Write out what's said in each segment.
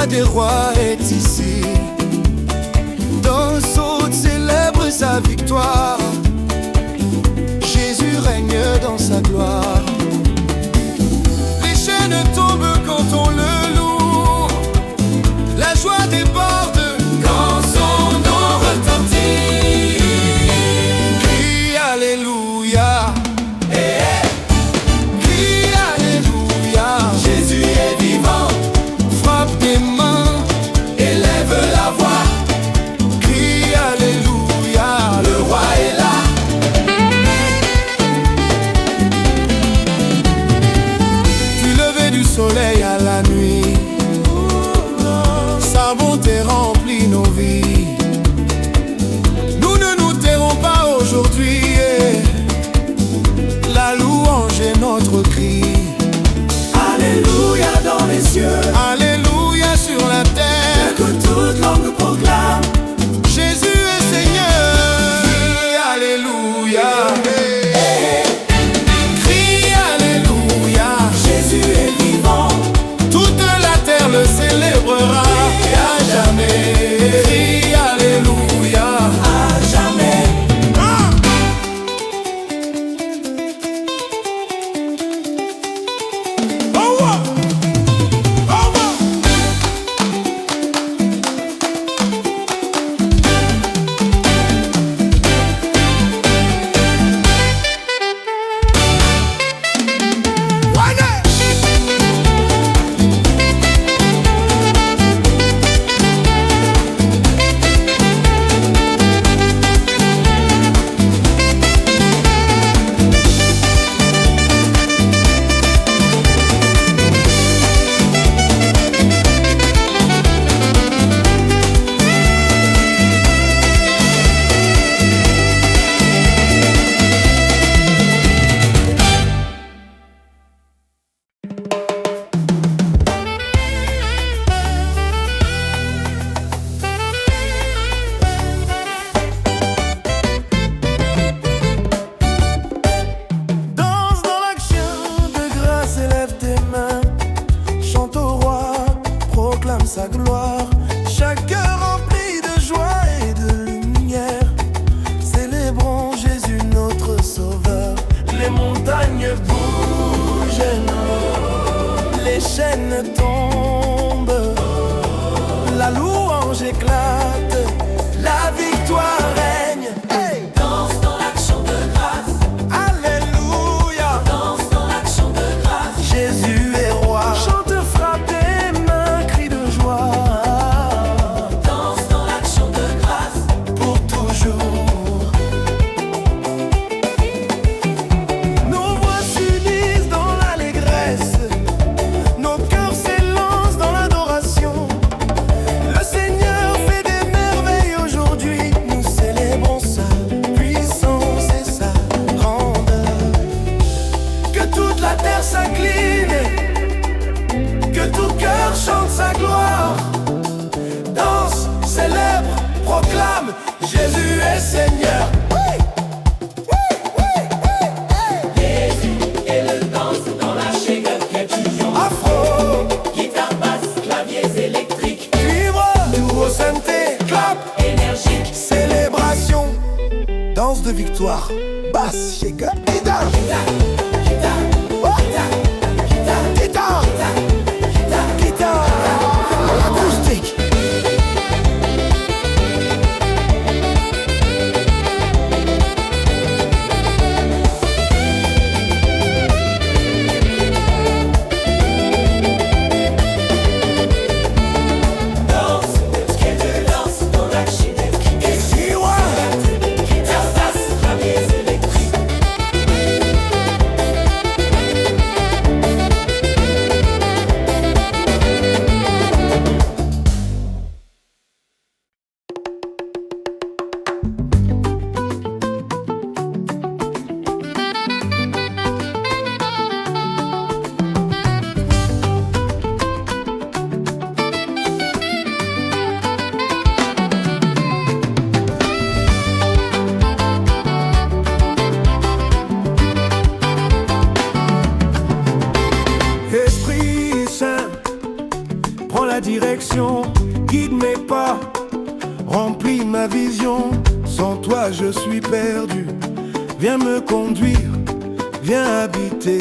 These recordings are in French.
roi des rois est ici. Dans saute célèbre sa victoire. Jésus règne dans sa gloire. Les chaînes tombent quand on le loue. La joie déborde quand son nom retentit. Crie Alléluia. Crie Alléluia. Jésus est vivant. Frappe tes mains, élève la voix. Crie Alléluia, le roi est là. Du lever du soleil à la nuit, sa bonté remplit nos vies. Nous ne nous tairons pas aujourd'hui. La louange est notre cri. Alléluia dans les cieux, Alléluia sur la terre. que toute langue proclame. Jésus est Seigneur. Alléluia. Crie Alléluia. Jésus est vivant. Toute la terre le célébrera à jamais. Crie Alléluia. À jamais. Danse dans l'action de grâce, élève tes mains. Chante au roi, proclame sa gloire. Chaque cœur rempli de joie et de lumière. Célébrons Jésus notre sauveur. Les montagnes bougent, les chaînes tombent. La louange éclate, la victoire règne. Hey! Danse dans l'action de grâce. Alléluia. Danse dans l'action de grâce. Jésus est roi. Chante, frappe tes mains, crie de joie. Danse dans l'action de grâce. Pour toujours. Nos voix s'unissent dans l'allégresse. Nos cœurs s'élancent dans l'adoration. Le Seigneur fait des merveilles aujourd'hui. Nous célébrons sa puissance et sa grandeur. Que toute la terre s'incline, que tout cœur chante sa gloire. Danse, célèbre, proclame, Jésus est Seigneur. Jésus et le danse dans la Shaker fusion. Afro, Guitare, basse, claviers électriques. cuivre, duo synthé, clap, Énergique. célébration, danse de victoire, basse, shaker, guitare, Guitare, guitare, oh, guitare, guitare, guitare. guitare, acoustique. Danse, skate de danse dans la Shaker. Ici, ouais. Guitare, basse, claviers électriques. la direction, guide mes pas, remplis ma vision. Sans toi je suis perdu. Viens me conduire, viens habiter,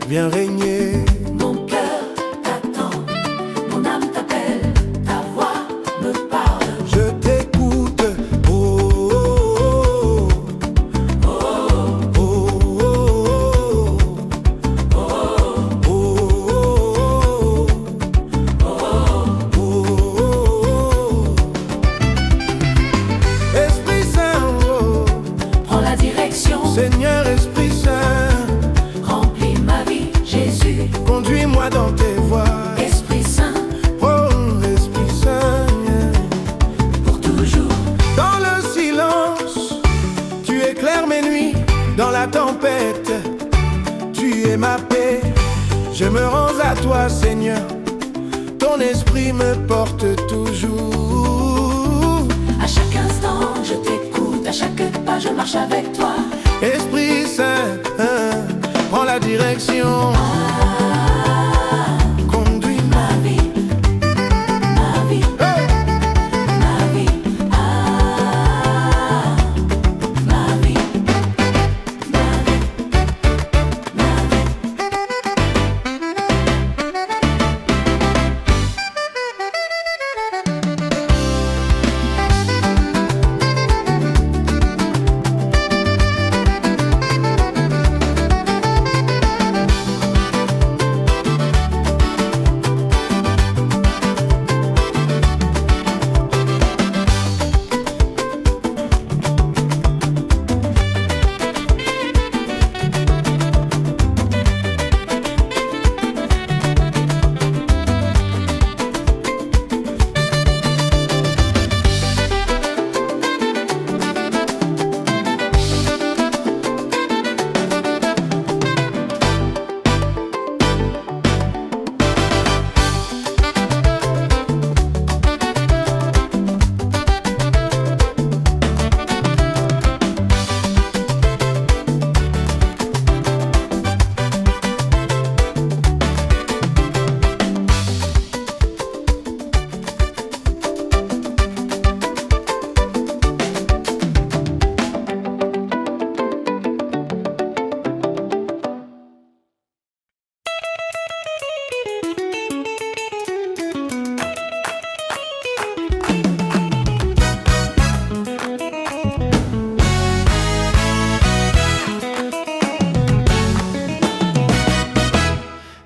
viens régner. Mon cœur t'attend, mon âme t'appelle, ta voix me parle. Je t'écoute, oh, oh, oh, oh, oh, oh, oh. Esprit Saint, oh, Prends la direction, Seigneur Esprit Saint, remplis ma vie, Jésus. conduis-moi dans tes voies. Esprit Saint, Oh, Esprit Saint, pour toujours. dans le silence, tu éclaires mes nuits. Dans la tempête, tu es ma paix. Je me rends à toi, Seigneur. Ton esprit me porte toujours. À chaque instant, je t'écoute. À chaque pas, je marche avec toi. Esprit Saint, prends la direction. Conduis-moi. Ma vie, ma vie, Hey! ma vie. Ma vie, ma vie, ma vie.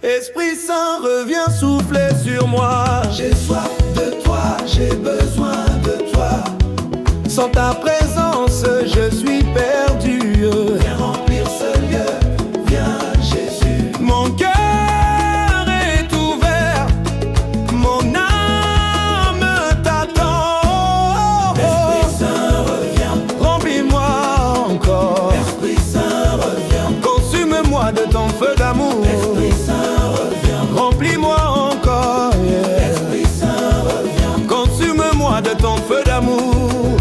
Esprit Saint, reviens souffler sur moi. J'ai soif de toi, j'ai besoin de toi. Sans ta présence, je suis perdu. Viens remplir ce lieu, viens Jésus. Mon cœur est ouvert, mon âme t'attend. Esprit Saint, reviens. Remplis-moi encore, Esprit Saint, reviens. consume-moi de ton feu d'amour. Esprit Saint, reviens. Remplis-moi encore, yeah. Esprit Saint, reviens. Consume-moi de ton feu d'amour.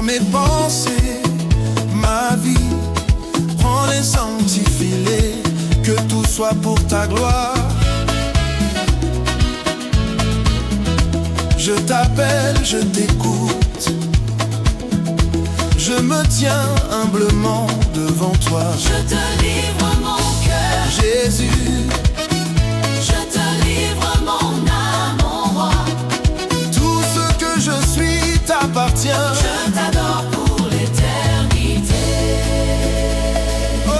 mes pensées, ma vie, prends-les sanctifie-les, que tout soit pour ta gloire. Je t'appelle, je t'écoute, je me tiens humblement devant toi. Je te livre mon cœur, Jésus, je te livre mon âme, mon roi. tout ce que je suis t'appartient. Je t'adore pour l'éternité. Oh,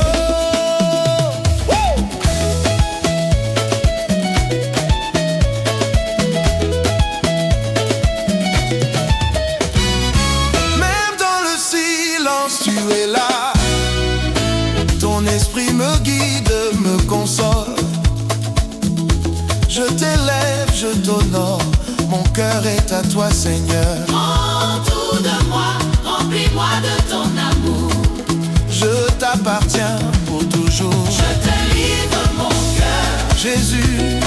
wouh! Même dans le silence, tu es là. Ton esprit me guide, me console. Je t'élève, je t'honore. Mon cœur est à toi, Seigneur. Prends tout de moi, remplis-moi de ton amour. Je t'appartiens pour toujours. Je te livre mon cœur, Jésus,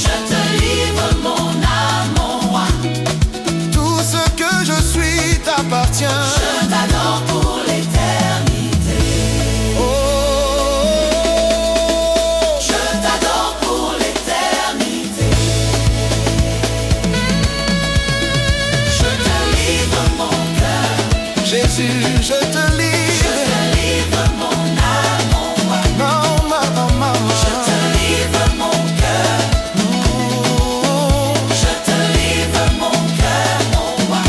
je te livre mon âme, mon roi. tout ce que je suis t'appartient. Je t'adore pour l'éternité. Oh, Je t'adore pour l'éternité. Je te livre mon cœur, Jésus, je te je livre. te livre mon âme, mon roi. Maman, maman, Je te livre mon cœur, je te livre mon cœur, mon roi.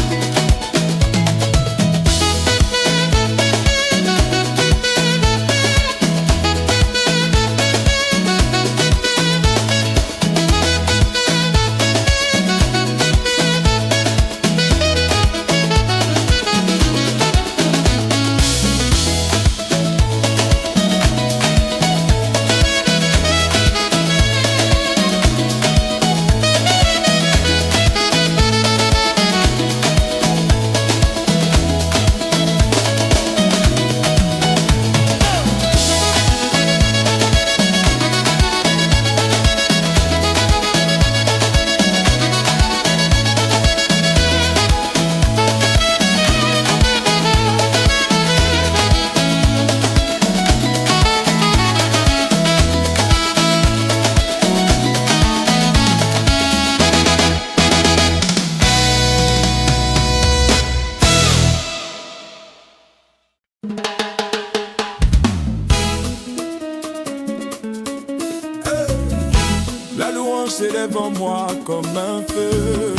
La louange s'élève en moi comme un feu.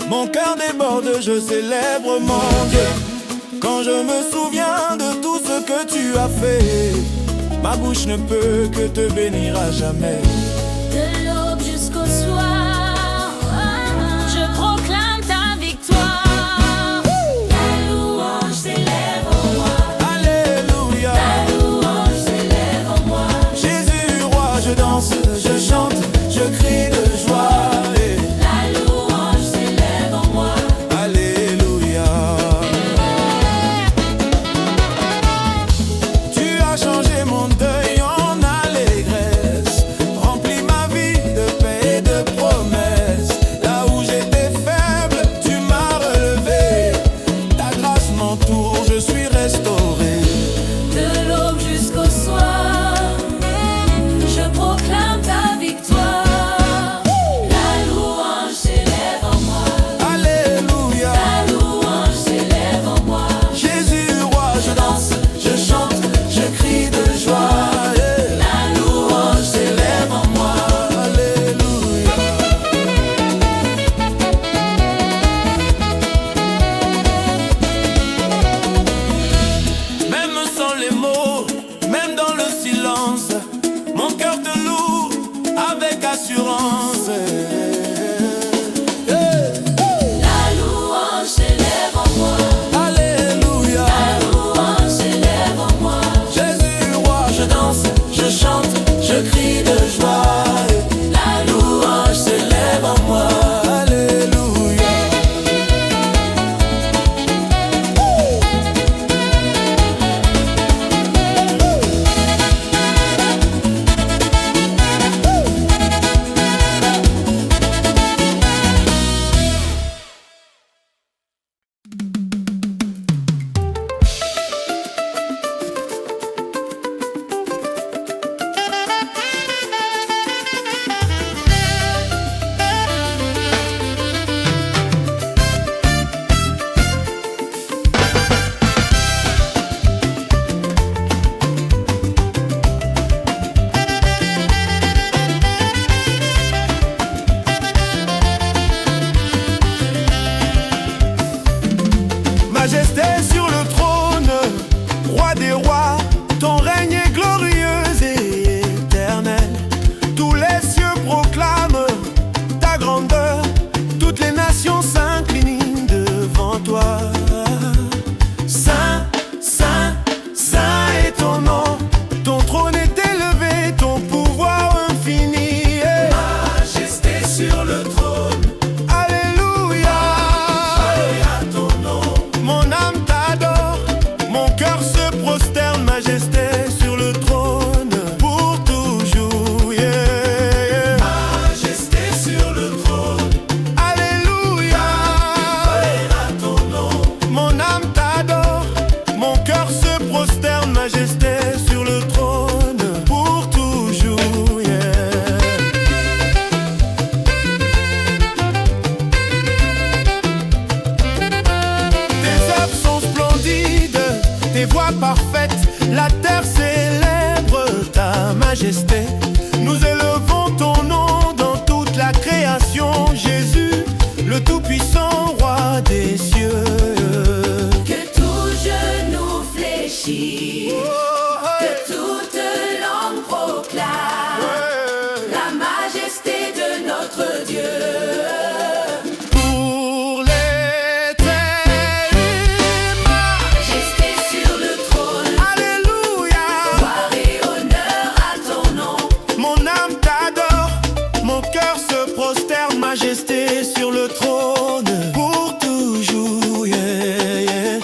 Mon cœur déborde, je célèbre mon Dieu. Quand je me souviens de tout ce que tu as fait, ma bouche ne peut que te bénir à jamais. De l'aube jusqu'au soir, je proclame ta victoire. La louange s'élève en moi. Alléluia. La louange s'élève en moi. Jésus roi, je danse, je chante, je crie de joie. Et La louange s'élève en moi. Alléluia. Tu as changé mon deuil en allégresse, rempli tes voies parfaites, la terre célèbre ta majesté. Nous élevons ton nom dans toute la création, Jésus, le tout-puissant roi des cieux. Que tout genou fléchisse, que toute langue proclame la majesté de notre Dieu. Majesté sur le trône pour toujours, yeah, yeah.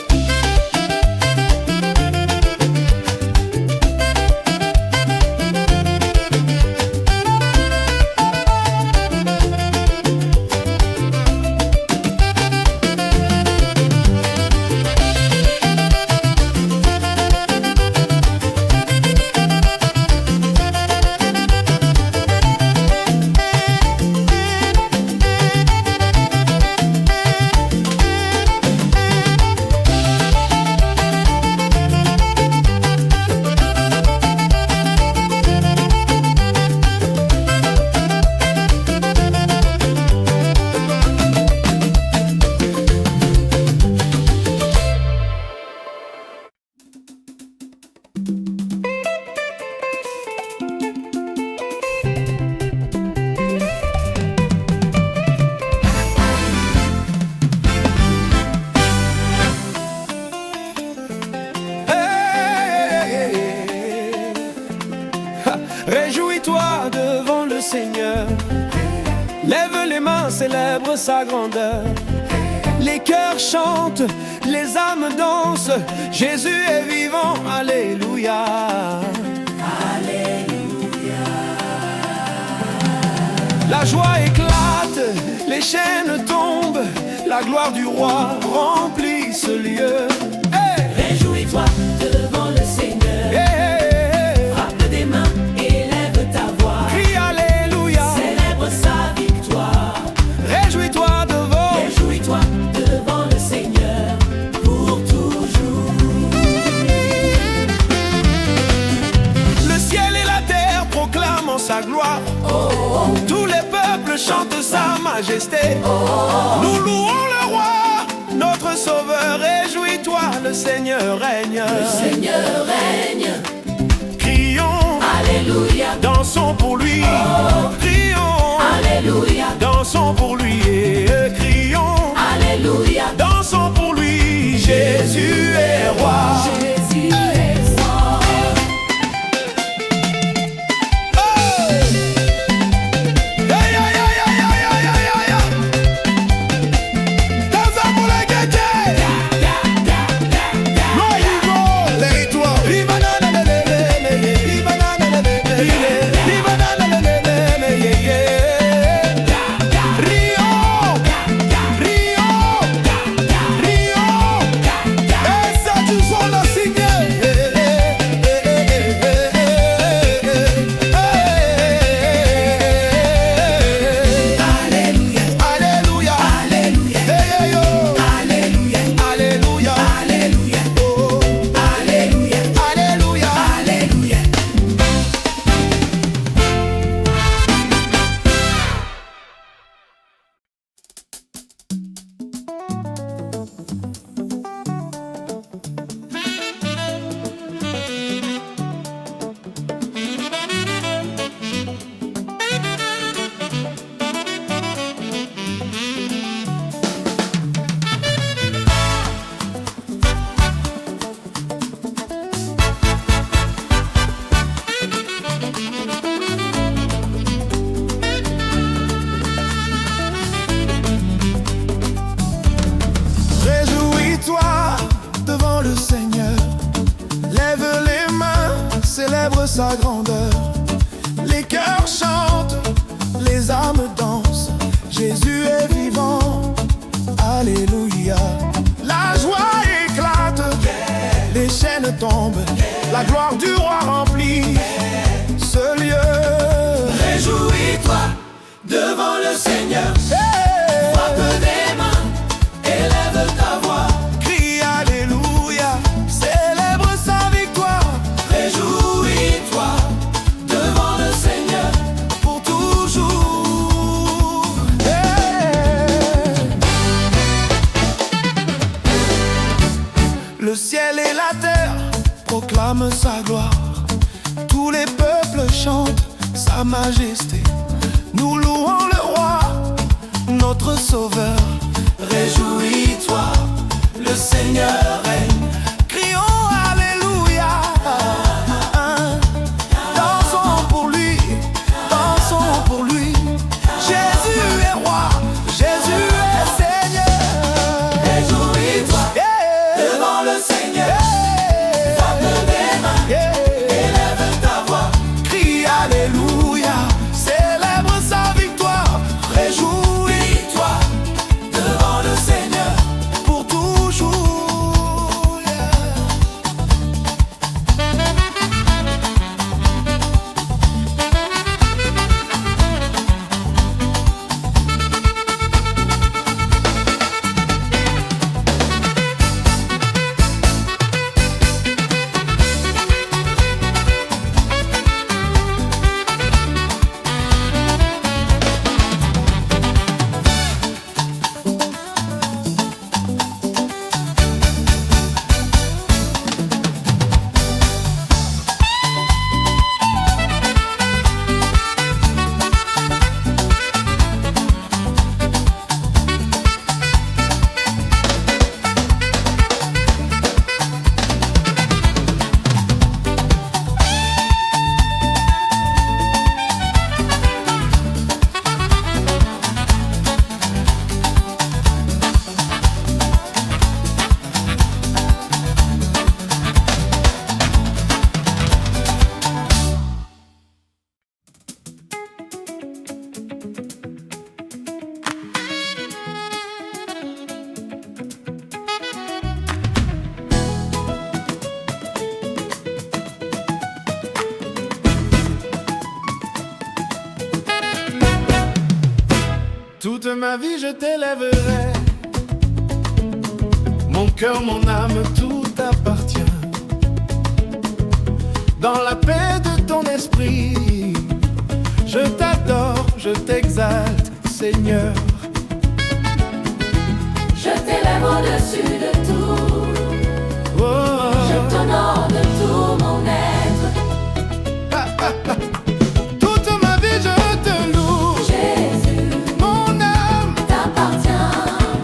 Réjouis-toi devant le Seigneur, lève les mains, célèbre sa grandeur. Les cœurs chantent, les âmes dansent, Jésus est vivant, alléluia. Alléluia. La joie éclate, les chaînes tombent, la gloire du roi remplit ce lieu. Hey! Réjouis-toi devant le Seigneur. Hey! Sa gloire, tous les peuples chantent sa majesté. Nous louons le roi, notre sauveur. Réjouis-toi, le Seigneur règne. Le Seigneur règne. Crions, alléluia. Dansons pour lui. Crions, alléluia. Dansons pour lui. Crions, alléluia. Dansons pour lui. Jésus est roi. Jésus est roi. Sa grandeur, les cœurs chantent, les âmes dansent, Jésus est vivant, alléluia. La joie éclate, les chaînes tombent, la gloire du roi remplit ce lieu. Réjouis-toi devant le Seigneur, frappe des mains, élève ta voix. Crie alléluia, célèbre Le ciel et la terre proclament sa gloire. Tous les peuples chantent sa majesté. Nous louons le roi, notre sauveur. Réjouis-toi, le Seigneur règne. Crions Alléluia. Dansons pour lui, dansons pour lui. Jésus est roi, Jésus est Seigneur. Réjouis-toi devant le Seigneur. Frappe des mains, élève ta voix. Crie Alléluia, célèbre sa victoire. Réjouis-toi Devant le Seigneur, pour toujours. Toute ma vie je t'élèverai. Mon cœur, mon âme, tout appartient. Dans la paix de ton esprit, je t'adore, je t'exalte, Seigneur. Je t'élève au-dessus de tout. Oh, Je t'honore de tout mon être. toute ma vie je te loue. Jésus Mon âme, t'appartient,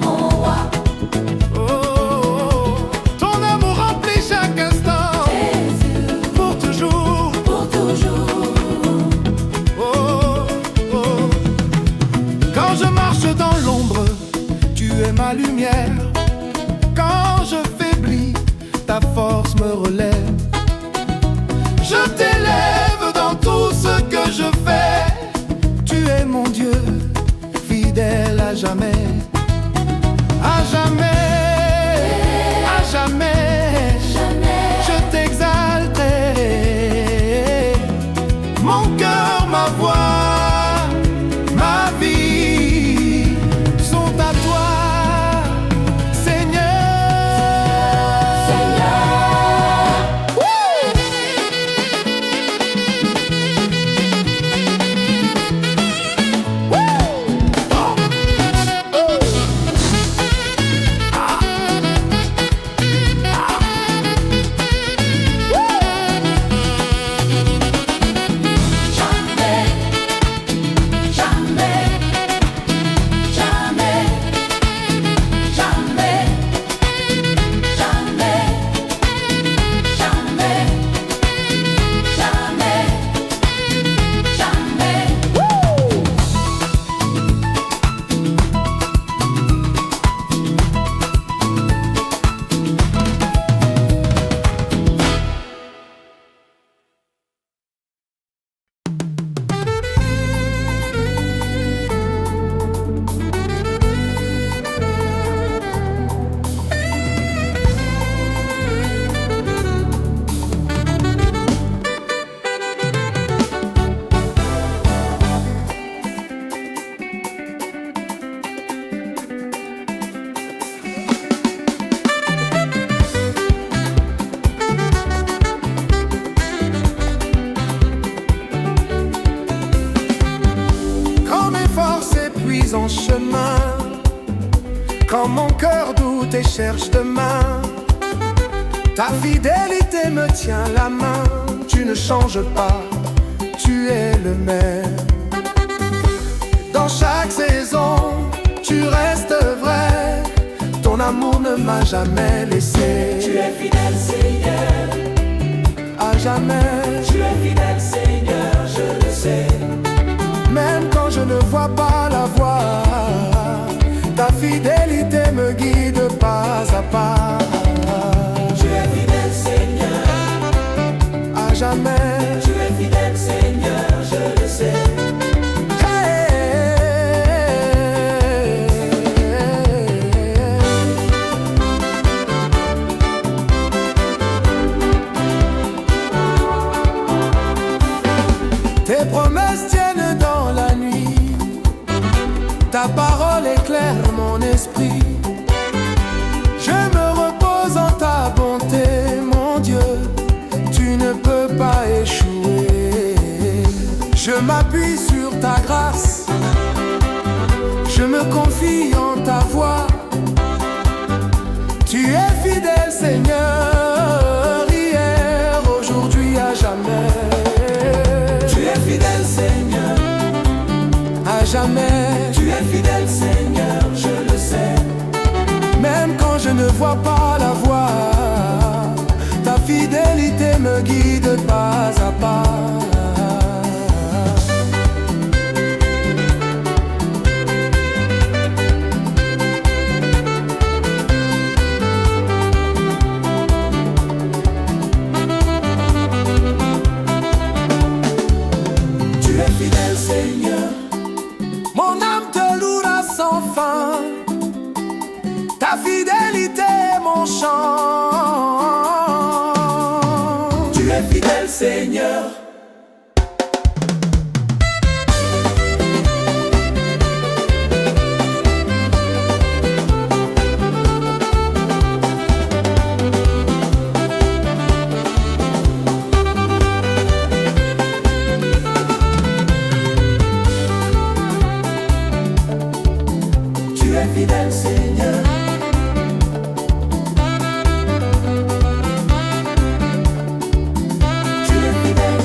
mon roi. oh, ton amour remplit chaque instant. Jésus Pour toujours, pour toujours. oh, oh. Quand je marche dans l'ombre, tu es ma lumière. Quand je faiblis, ta force me relève. Je t'élève dans tout ce que je fais. Tu es mon Dieu, fidèle à jamais. À jamais, à jamais, je t'exalterai. Mon cœur, ma voix, ma vie sont à toi, Seigneur. en chemin, quand mon cœur doute et cherche demain, Ta fidélité me tient la main, tu ne changes pas, tu es le même. Dans chaque saison, tu restes vrai, ton amour ne m'a jamais laissé. Tu es fidèle, Seigneur, À jamais, tu es fidèle, Seigneur, je le sais. même quand je ne vois pas la voie, ta fidélité me guide pas à pas. Tu es fidèle, Seigneur, À jamais, tu es fidèle, Seigneur, je le sais. Tes promesses tiennent dans la nuit, ta parole éclaire mon esprit. Je me repose en ta bonté, mon Dieu, tu ne peux pas échouer. Je m'appuie sur ta grâce, je me confie en ta voix. Tu es fidèle, Seigneur, hier, aujourd'hui, à jamais. Tu es fidèle, Seigneur, À jamais, tu es fidèle, Seigneur, je le sais. même quand je ne vois pas la voie, ta fidélité me guide pas à pas. Tu es fidèle, Seigneur, Mon âme te louera sans fin, ta fidélité est mon chant. tu es fidèle, Seigneur. Tu es fidèle, Seigneur. Tu es fidèle.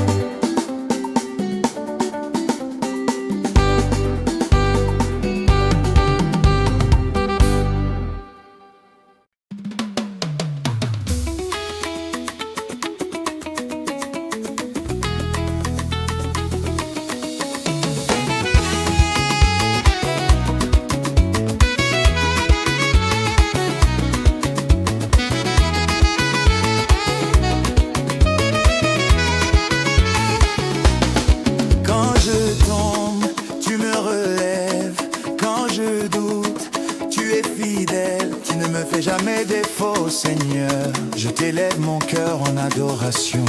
Quand je tombe, tu me relèves. Quand je doute, tu es fidèle. Tu ne me fais jamais défaut, Seigneur. Je t'élève mon cœur en adoration.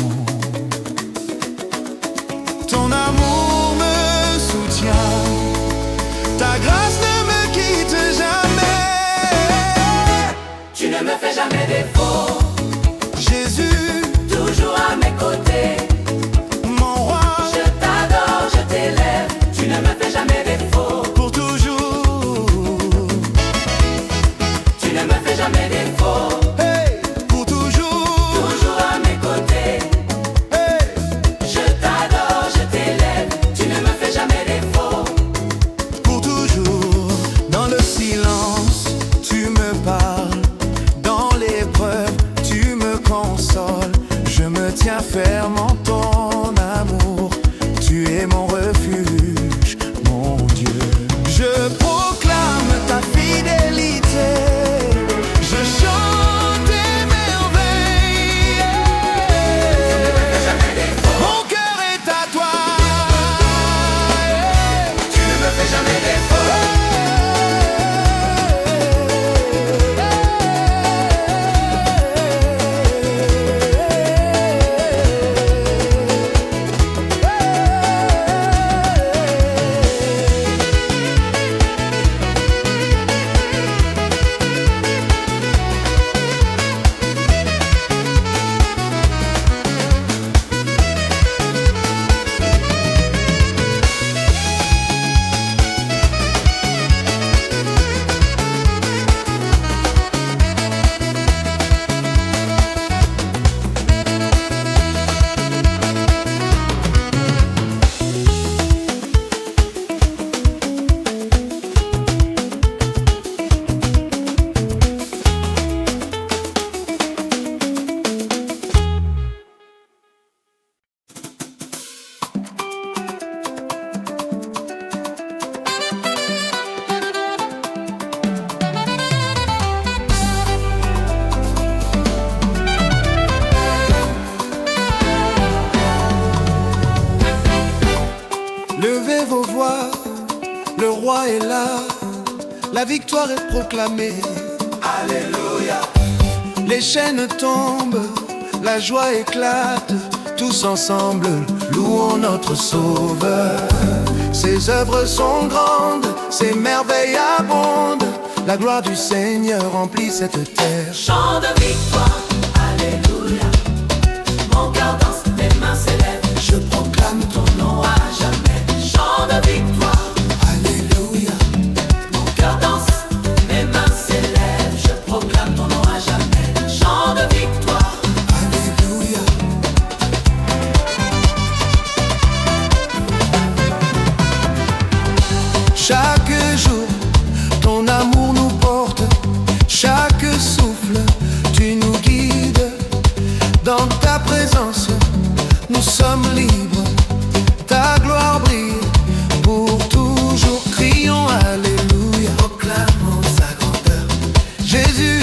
Ton amour me soutient. Ta grâce ne me quitte jamais. Tu ne me fais jamais défaut, Jésus, toujours à mes côtés. mon roi, Je t'adore, je t'élève, tu ne me fais jamais défaut. pour toujours. Tu ne me fais jamais défaut, Hey, pour toujours. toujours à mes côtés. Hey. Je t'adore, je t'élève, tu ne me fais jamais défaut. Pour toujours, dans le silence, tu me parles. Dans l'épreuve, ta victoire est proclamée. Alléluia. Les chaînes tombent, la joie éclate. Tous ensemble, louons notre Sauveur. Ses œuvres sont grandes, ses merveilles abondent. La gloire du Seigneur remplit cette terre. Chant de victoire, Alléluia. Mon cœur danse, mes mains s'élèvent. Je proclame ton nom à jamais. Chant de victoire, Alléluia. mon cœur danse, mes mains s'élèvent. Je proclame ton nom à jamais. Chant de victoire, Alléluia. Chaque jour, ton amour nous porte. Chaque souffle, tu nous guides. Dans ta présence, nous sommes libres. Ta gloire brille pour toujours. Crions Alléluia. Proclamons sa grandeur. Jésus